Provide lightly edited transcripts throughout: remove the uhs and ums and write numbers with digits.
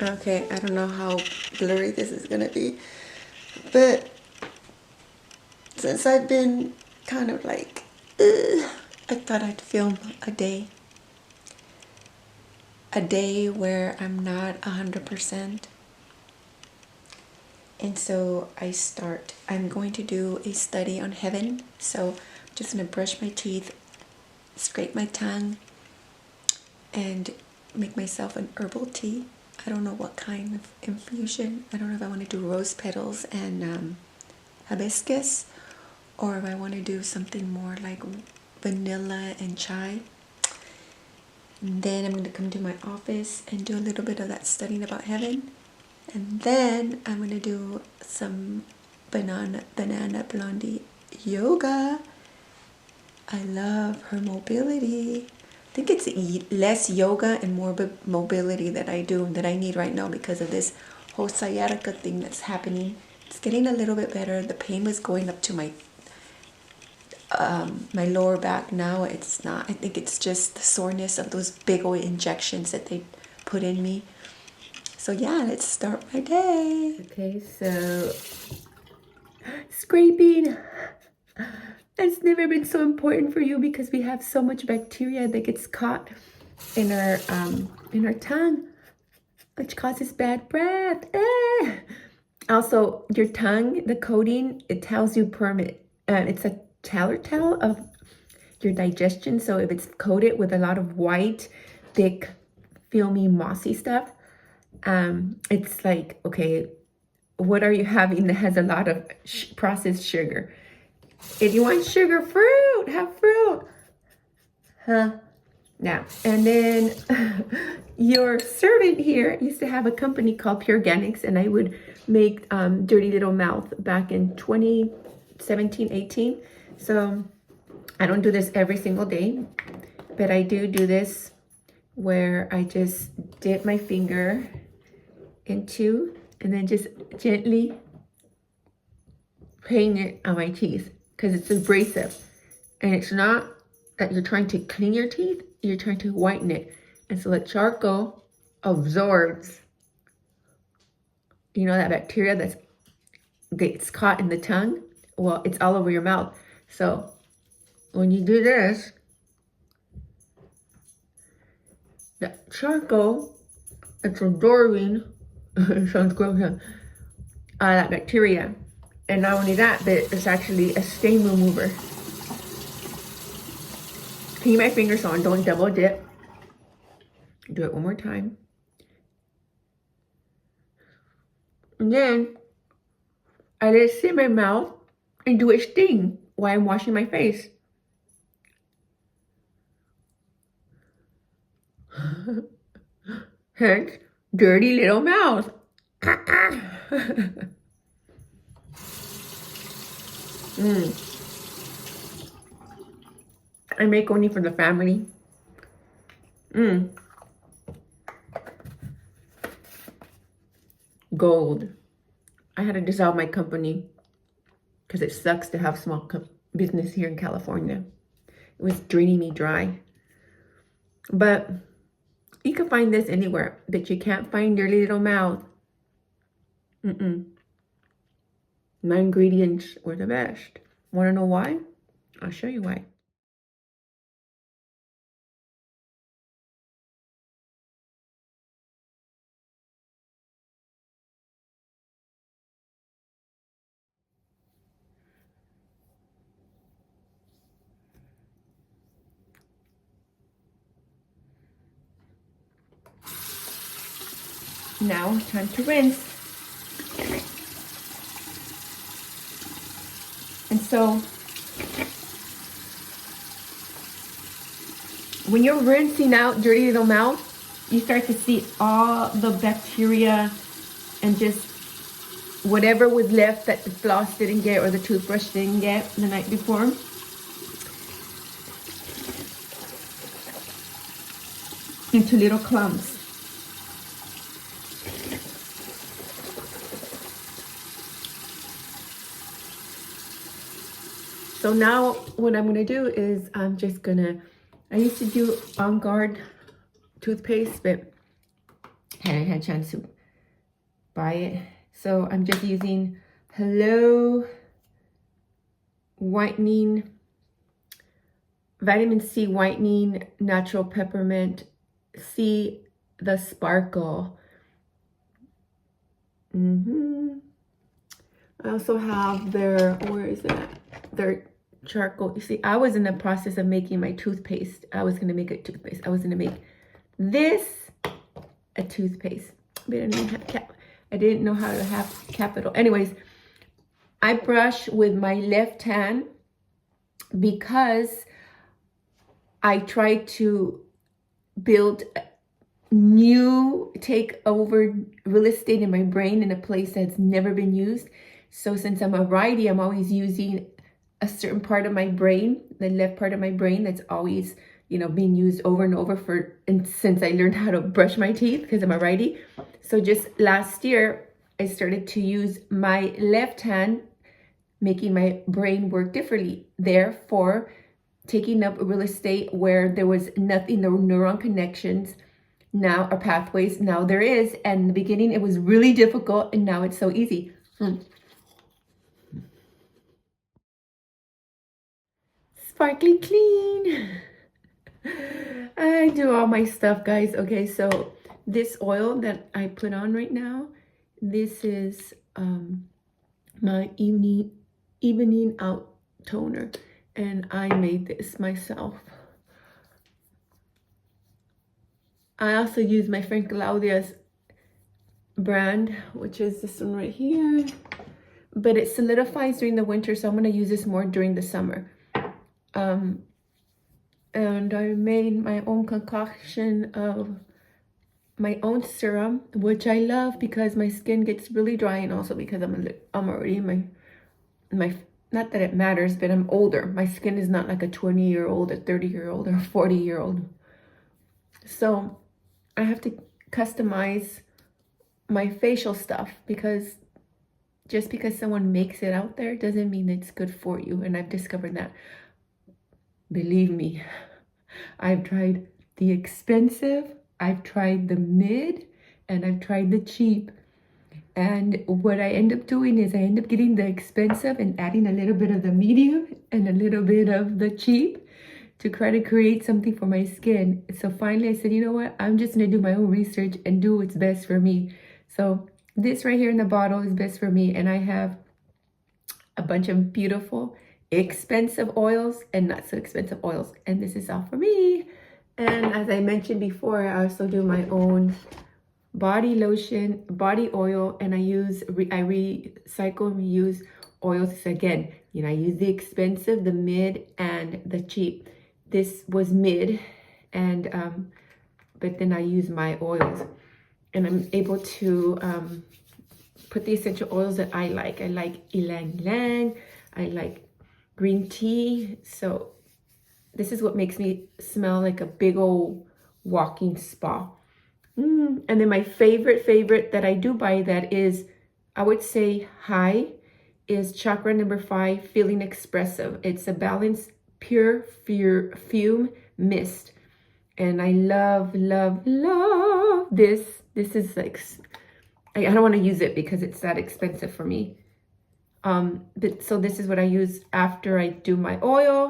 Okay, I don't know how blurry this is gonna be, but since I've been kind of like, I thought I'd film a day where I'm not 100%. And so I'm going to do a study on heaven. So I'm just gonna brush my teeth, scrape my tongue, and make myself an herbal tea. I don't know what kind of infusion. I don't know if I want to do rose petals and hibiscus, or if I want to do something more like vanilla and chai. And then I'm going to come to my office and do a little bit of that studying about heaven. And then I'm going to do some banana blondie yoga. I love her mobility. I think it's less yoga and more mobility that I need right now because of this whole sciatica thing that's happening. It's getting a little bit better. The pain was going up to my lower back. Now it's not. I think it's just the soreness of those big old injections that they put in me. So yeah, let's start my day. Okay, so scraping. It's never been so important for you because we have so much bacteria that gets caught in our tongue, which causes bad breath. Also, your tongue, the coating, it tells you it's a telltale of your digestion. So if it's coated with a lot of white, thick, filmy, mossy stuff, it's like, okay, what are you having that has a lot of processed sugar? If you want sugar fruit, have fruit. Huh? Now, and then your servant here used to have a company called Pure Organics, and I would make Dirty Little Mouth back in 2017, 18. So I don't do this every single day, but I do this where I just dip my finger into and then just gently paint it on my teeth because it's abrasive. And it's not that you're trying to clean your teeth, you're trying to whiten it. And so the charcoal absorbs, that bacteria that gets caught in the tongue. Well, it's all over your mouth. So when you do this, the charcoal, it's absorbing, it sounds gross, that bacteria. And not only that, but it's actually a stain remover. Keep my fingers on, don't double dip. Do it one more time. And then I let it sit in my mouth and do its thing while I'm washing my face. Hence, dirty little mouth. I make only for the family. Gold. I had to dissolve my company because it sucks to have small business here in California. It was draining me dry. But you can find this anywhere, but you can't find Dirty Little Mouth. My ingredients were the best. Want to know why? I'll show you why. Now it's time to rinse. And so when you're rinsing out Dirty Little Mouth, you start to see all the bacteria and just whatever was left that the floss didn't get or the toothbrush didn't get the night before. Into little clumps. So now what I'm gonna do is I used to do On Guard toothpaste, but hadn't had a chance to buy it. So I'm just using Hello Whitening, Vitamin C Whitening Natural Peppermint. See the sparkle. I also have their, where is that? Their charcoal. You see, I was in the process of making my toothpaste. I was going to make a toothpaste. I was going to make this a toothpaste. But I didn't know how to have capital. Anyways, I brush with my left hand because I try to build take over real estate in my brain in a place that's never been used. So since I'm a righty, I'm always using a certain part of my brain, the left part of my brain, that's always, being used over and over and since I learned how to brush my teeth because I'm a righty. So just last year, I started to use my left hand, making my brain work differently. Therefore, taking up real estate where there was nothing, no neuron connections, now are pathways. Now there is. And in the beginning, it was really difficult. And now it's so easy. Sparkling clean. I do all my stuff, guys. Okay, so this oil that I put on right now, this is my evening out toner. And I made this myself. I also use my friend Claudia's brand, which is this one right here. But it solidifies during the winter, so I'm going to use this more during the summer. And I made my own concoction of my own serum, which I love because my skin gets really dry, and also because I'm already in my not that it matters, but I'm older. My skin is not like a 20-year-old, a 30-year-old, or a 40-year-old. So I have to customize my facial stuff because just because someone makes it out there doesn't mean it's good for you. And I've discovered that. Believe me, I've tried the expensive, I've tried the mid, and I've tried the cheap. And what I end up doing is I end up getting the expensive and adding a little bit of the medium and a little bit of the cheap to try to create something for my skin. So finally I said, you know what? I'm just going to do my own research and do what's best for me. So this right here in the bottle is best for me. And I have a bunch of beautiful, expensive oils and not so expensive oils. And this is all for me. And as I mentioned before, I also do my own body lotion, body oil, and I recycle and reuse oils. Again, I use the expensive, the mid, and the cheap. This was mid, and but then I use my oils, and I'm able to put the essential oils that I like. I like ylang ylang, I like green tea. So this is what makes me smell like a big old walking spa. And then my favorite that I do buy that is, I would say high, is chakra number 5, Feeling Expressive. It's a balanced pure fume mist. And I love this. This is like, I don't want to use it because it's that expensive for me. But so this is what I use after I do my oil.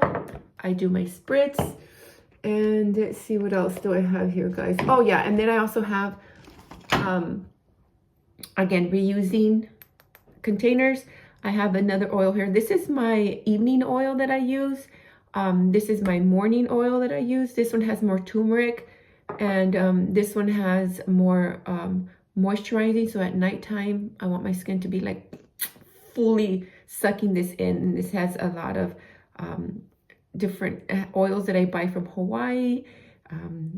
I do my spritz. And let's see, what else do I have here, guys? Oh yeah, and then I also have, again, reusing containers. I have another oil here. This is my evening oil that I use. This is my morning oil that I use. This one has more turmeric, and this one has more moisturizing. So at nighttime, I want my skin to be like fully sucking this in. And this has a lot of different oils that I buy from Hawaii.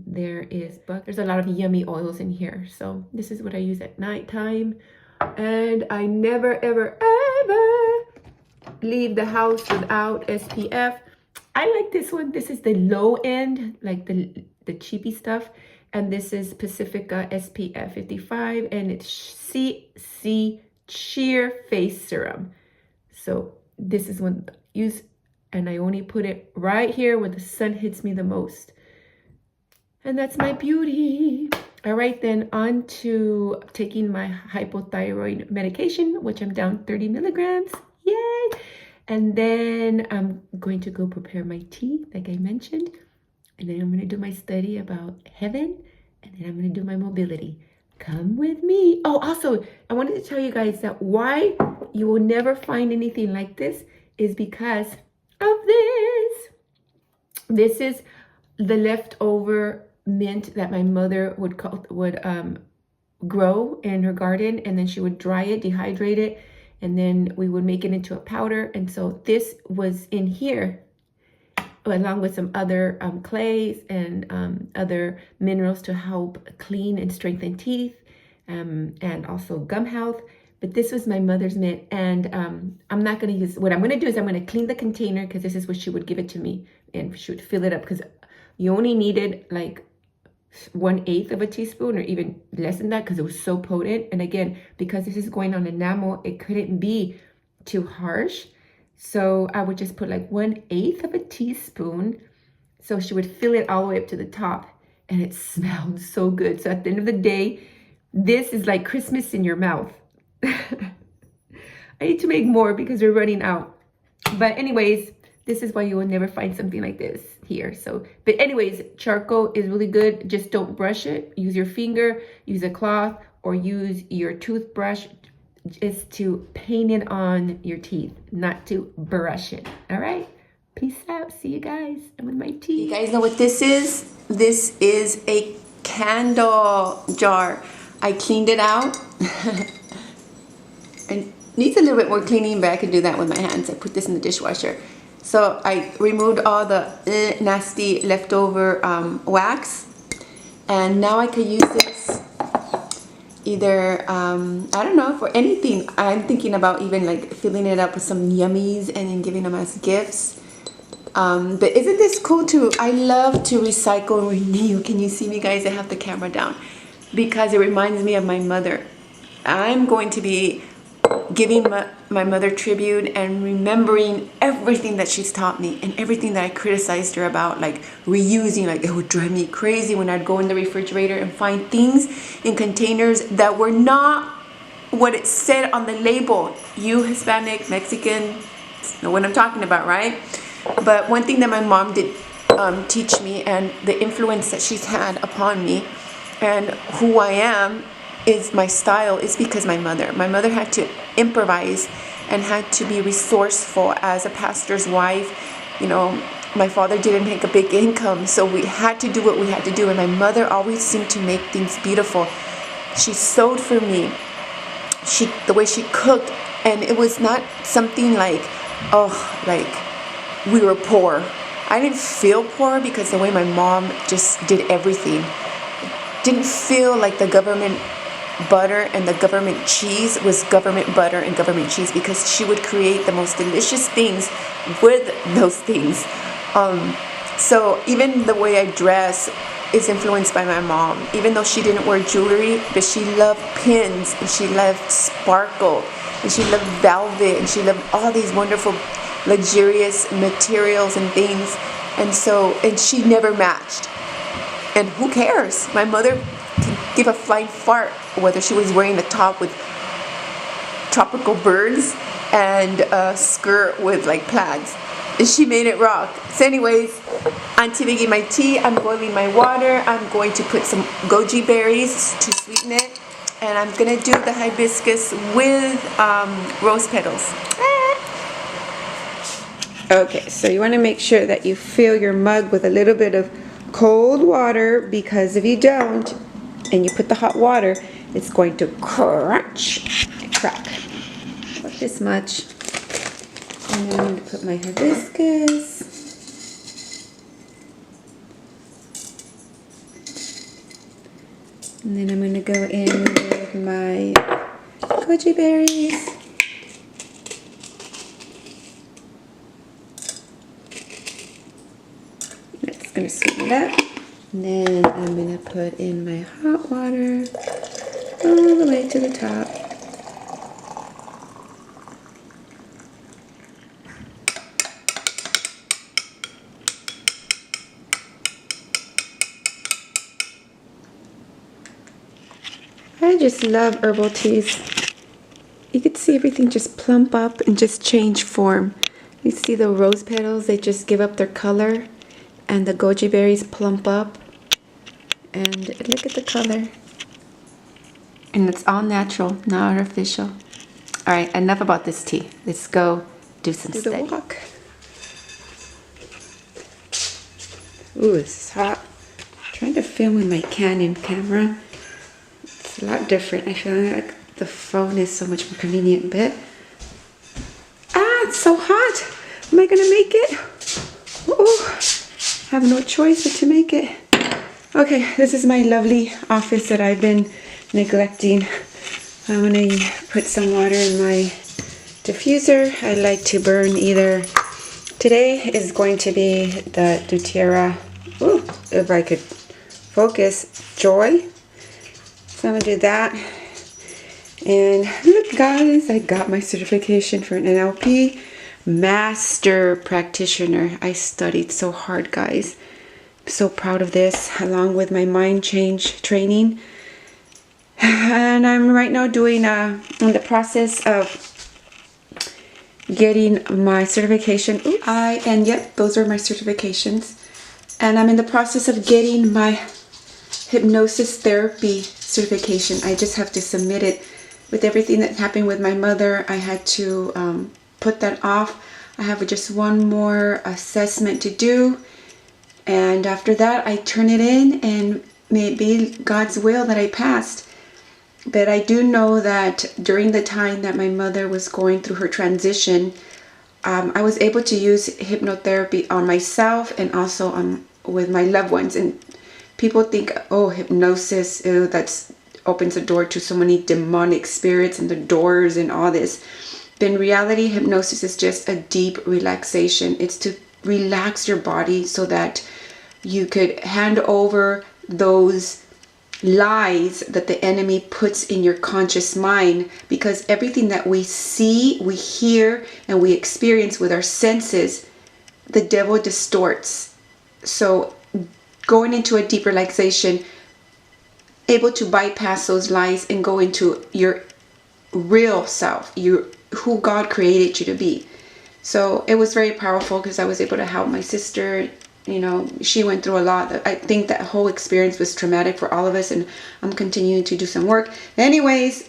There's a lot of yummy oils in here. So this is what I use at nighttime. And I never, ever leave the house without SPF. I like this one. This is the low end, like the cheapy stuff. And this is Pacifica SPF 55, and it's CC Sheer Face Serum. So this is one I use, and I only put it right here where the sun hits me the most. And that's my beauty. All right, then on to taking my hypothyroid medication, which I'm down 30 milligrams. Yay! And then I'm going to go prepare my tea, like I mentioned. And then I'm going to do my study about heaven. And then I'm going to do my mobility. Come with me. Oh, also, I wanted to tell you guys that why you will never find anything like this is because of this. This is the leftover mint that my mother would grow in her garden, and then she would dry it, dehydrate it, and then we would make it into a powder. And so this was in here along with some other clays and other minerals to help clean and strengthen teeth, and also gum health. But this was my mother's mint, and I'm not going to use, what I'm going to do is I'm going to clean the container, because this is what she would give it to me, and she would fill it up, because you only needed like 1/8 of a teaspoon, or even less than that, because it was so potent. And again, because this is going on enamel, it couldn't be too harsh. So I would just put like 1/8 of a teaspoon. So she would fill it all the way up to the top, and it smelled so good. So at the end of the day, this is like Christmas in your mouth. I need to make more because we're running out. But anyways, this is why you will never find something like this here. So, but anyways, charcoal is really good. Just don't brush it. Use your finger, use a cloth, or use your toothbrush just to paint it on your teeth, not to brush it. All right? Peace out. See you guys. I'm with my tea. You guys know what this is? This is a candle jar. I cleaned it out. It needs a little bit more cleaning, but I can do that with my hands. I put this in the dishwasher. So I removed all the nasty leftover wax, and now I could use this either, I don't know, for anything. I'm thinking about even like filling it up with some yummies and then giving them as gifts. But isn't this cool too? I love to recycle and renew. Can you see me, guys? I have the camera down because it reminds me of my mother. I'm going to be giving my mother tribute and remembering everything that she's taught me and everything that I criticized her about, like reusing. Like, it would drive me crazy when I'd go in the refrigerator and find things in containers that were not what it said on the label. You Hispanic, Mexican, know what I'm talking about, right? But one thing that my mom did teach me, and the influence that she's had upon me and who I am, is my style, is because my mother had to improvise and had to be resourceful as a pastor's wife. You know, my father didn't make a big income, so we had to do what we had to do, and my mother always seemed to make things beautiful. She sewed for me, the way she cooked, and it was not something like, oh, like we were poor. I didn't feel poor because the way my mom just did everything. Didn't feel like the government butter and the government cheese was government butter and government cheese, because she would create the most delicious things with those things. So even the way I dress is influenced by my mom, even though she didn't wear jewelry, but she loved pins, and she loved sparkle, and she loved velvet, and she loved all these wonderful luxurious materials and things. And she never matched. And who cares? My mother can give a flying fart whether she was wearing a top with tropical birds and a skirt with like plaids. And she made it rock. So anyways, Auntie making my tea. I'm boiling my water. I'm going to put some goji berries to sweeten it. And I'm going to do the hibiscus with rose petals. Okay, so you want to make sure that you fill your mug with a little bit of cold water, because if you don't and you put the hot water, it's going to crunch and crack. About this much. And then I'm going to put my hibiscus. And then I'm going to go in with my goji berries. That's going to sweeten it up. And then I'm going to put in my hot water all the way to the top. I just love herbal teas. You could see everything just plump up and just change form. You see the rose petals, they just give up their color, and the goji berries plump up. And look at the color. And it's all natural, not artificial. All right, enough about this tea. Let's go do some study. Walk. Ooh, it's hot. I'm trying to film with my Canon camera. It's a lot different. I feel like the phone is so much more convenient, but it's so hot. Am I gonna make it? Oh, I have no choice but to make it. Okay, this is my lovely office that I've been neglecting. I'm gonna put some water in my diffuser. I like to burn either. Today is going to be the doTERRA. Ooh, if I could focus, Joy. So I'm gonna do that. And look, guys, I got my certification for an NLP Master Practitioner. I studied so hard, guys. I'm so proud of this, along with my mind change training. And I'm right now doing in the process of getting my certification. And yep, those are my certifications. And I'm in the process of getting my hypnosis therapy certification. I just have to submit it. With everything that happened with my mother, I had to put that off. I have just one more assessment to do, and after that I turn it in, and may it be God's will that I passed. But I do know that during the time that my mother was going through her transition, I was able to use hypnotherapy on myself and also with my loved ones. And people think, oh, hypnosis, ew, that's opens the door to so many demonic spirits and the doors and all this. But in reality, hypnosis is just a deep relaxation. It's to relax your body so that you could hand over those lies that the enemy puts in your conscious mind, because everything that we see, we hear, and we experience with our senses, the devil distorts. So going into a deep relaxation, able to bypass those lies and go into your real self, who God created you to be. So it was very powerful because I was able to help my sister. You know, she went through a lot. I think that whole experience was traumatic for all of us, and I'm continuing to do some work. Anyways,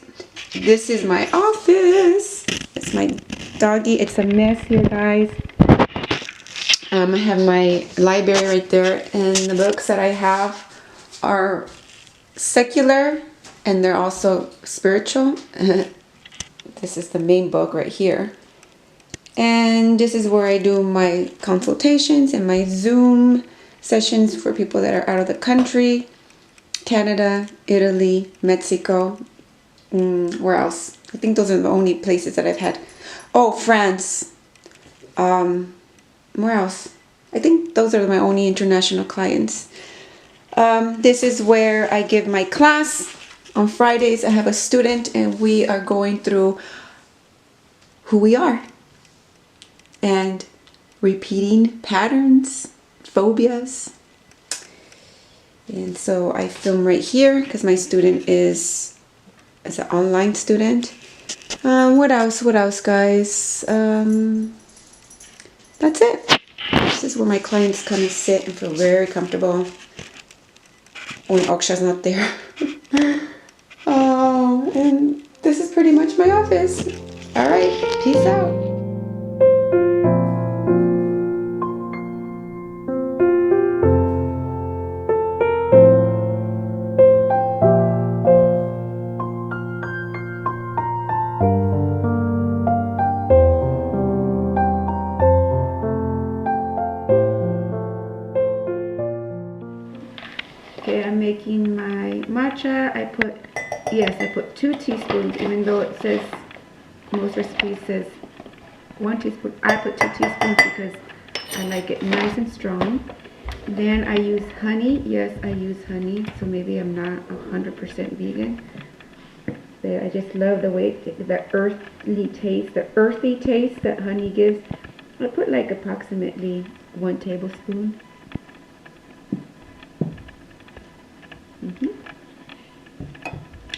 this is my office. It's my doggy. It's a mess here, guys. I have my library right there, and the books that I have are secular, and they're also spiritual. This is the main book right here. And this is where I do my consultations and my Zoom sessions for people that are out of the country. Canada, Italy, Mexico. Where else? I think those are the only places that I've had. Oh, France. Where else? I think those are my only international clients. This is where I give my class. On Fridays, I have a student, and we are going through who we are and repeating patterns, phobias. And so I film right here because my student is an online student. What else, guys? That's it. This is where my clients come and sit and feel very comfortable when Oksha's not there. Oh, and this is pretty much my office. All right, peace out. Okay, I'm making my matcha. I put 2 teaspoons, even though it says, most recipes says 1 teaspoon. I put 2 teaspoons because I like it nice and strong. Then I use honey. Yes, I use honey, so maybe I'm not 100% vegan. But I just love the way, the earthy taste that honey gives. I put like approximately 1 tablespoon.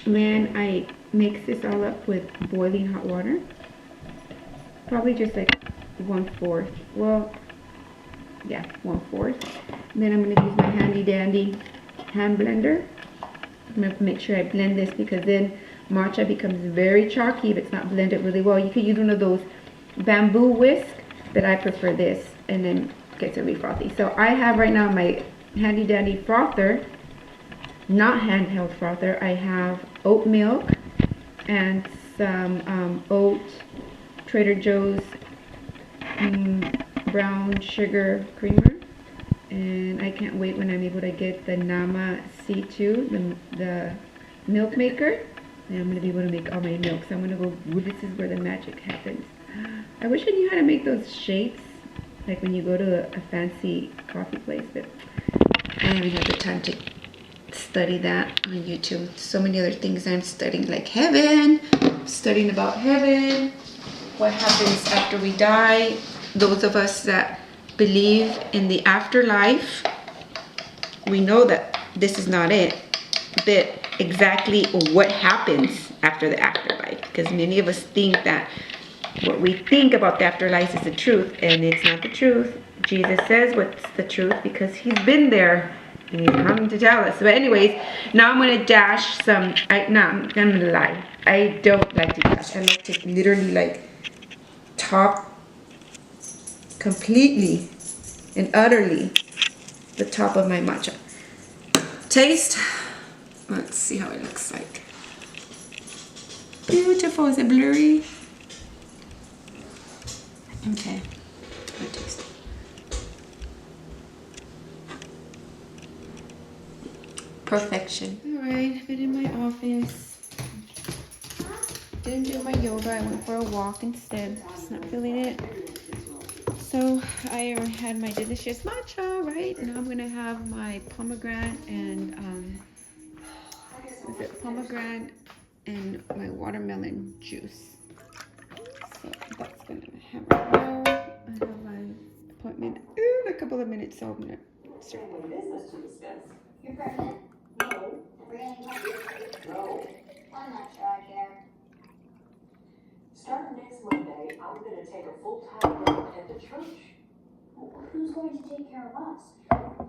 Then I mix this all up with boiling hot water. Probably just like 1/4. Well, yeah, 1/4. Then I'm going to use my handy dandy hand blender. I'm going to make sure I blend this because then matcha becomes very chalky if it's not blended really well. You could use one of those bamboo whisk, but I prefer this, and then it gets really frothy. So I have right now my handy dandy frother, not handheld frother. I have oat milk and some oat Trader Joe's brown sugar creamer, and I can't wait when I'm able to get the Nama C2, the milk maker, and I'm going to be able to make all my milk. So I'm going to go, this is where the magic happens. I wish I knew how to make those shapes, like when you go to a fancy coffee place, but I haven't had the time to study that on YouTube. So many other things I'm studying, like heaven, studying about heaven, what happens after we die. Those of us that believe in the afterlife, we know that this is not it, but exactly what happens after the afterlife, because many of us think that what we think about the afterlife is the truth, and it's not the truth. Jesus says what's the truth because he's been there and he's coming to tell us. But anyways, now I'm going to dash some, I'm going to lie. I don't like to dash. I like to literally like top completely and utterly the top of my matcha. Taste. Let's see how it looks like. Beautiful. Is it blurry? Okay. Good taste. Perfection. Alright, I've been in my office. Didn't do my yoga. I went for a walk instead. Just not feeling it. So I had my delicious matcha, right? Now I'm gonna have my pomegranate and pomegranate and my watermelon juice. So that's gonna happen now. I have an appointment in a couple of minutes, so I'm gonna start. Business to discuss. You're pregnant? No. Bringing No. I'm not sure I care. Starting next Monday, I'm going to take a full-time role at the church. Who's going to take care of us?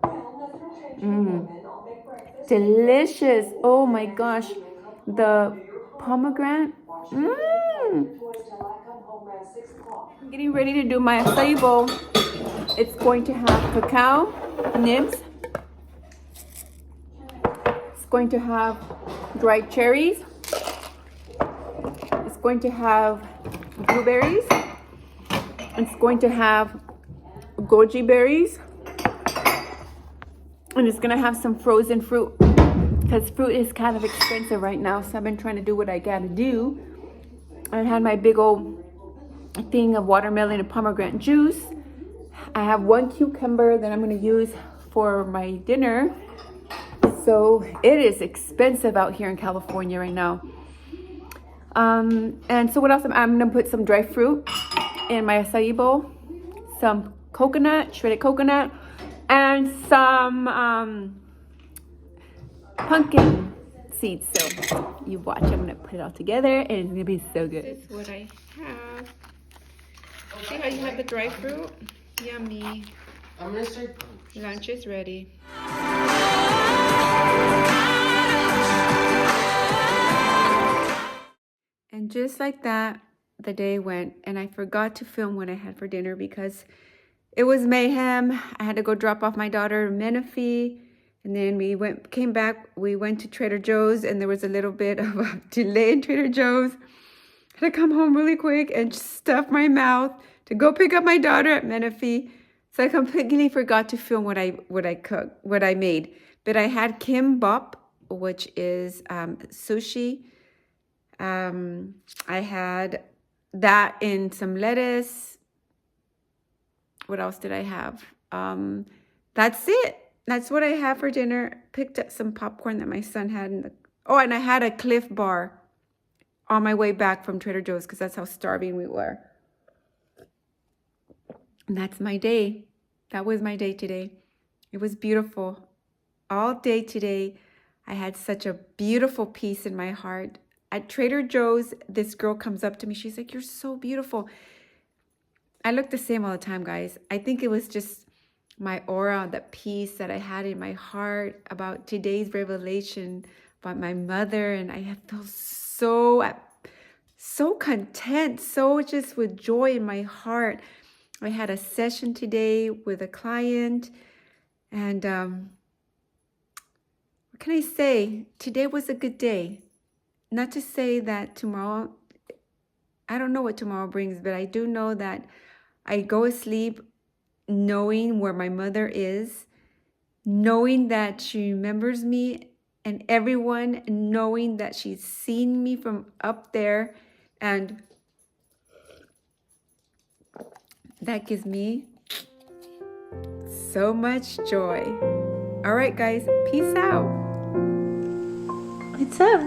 Well, nothing will change in I'll make breakfast. Delicious. Oh my gosh. The pomegranate. I'm getting ready to do my acai bowl. It's going to have cacao nibs. It's going to have dried cherries. It's going to have blueberries. It's going to have goji berries. And it's going to have some frozen fruit, because fruit is kind of expensive right now. So I've been trying to do what I got to do. I had my big old thing of watermelon and pomegranate juice. I have one cucumber that I'm going to use for my dinner. So it is expensive out here in California right now. And so what else? I'm going to put some dry fruit in my acai bowl, some coconut, shredded coconut, and some pumpkin seeds. So you watch, I'm going to put it all together and it's going to be so good. This is what I have. See how you have the dry fruit? Yummy. I'm gonna start. Lunch is ready. And just like that, the day went, and I forgot to film what I had for dinner because it was mayhem. I had to go drop off my daughter in Menifee, and then we came back. We went to Trader Joe's, and there was a little bit of a delay in Trader Joe's. I had to come home really quick and stuff my mouth to go pick up my daughter at Menifee. So I completely forgot to film what I made. But I had kimbap, which is sushi. I had that in some lettuce. What else did I have? That's it. That's what I had for dinner. Picked up some popcorn that my son had and I had a Cliff Bar on my way back from Trader Joe's because that's how starving we were. And that's my day. That was my day today. It was beautiful. All day today, I had such a beautiful peace in my heart. At Trader Joe's, this girl comes up to me. She's like, "You're so beautiful." I look the same all the time, guys. I think it was just my aura, the peace that I had in my heart about today's revelation about my mother. And I felt so content, so just with joy in my heart. I had a session today with a client, and what can I say? Today was a good day. Not to say that tomorrow, I don't know what tomorrow brings, but I do know that I go to sleep knowing where my mother is, knowing that she remembers me and everyone, knowing that she's seen me from up there, and that gives me so much joy. All right, guys, peace out. What's up?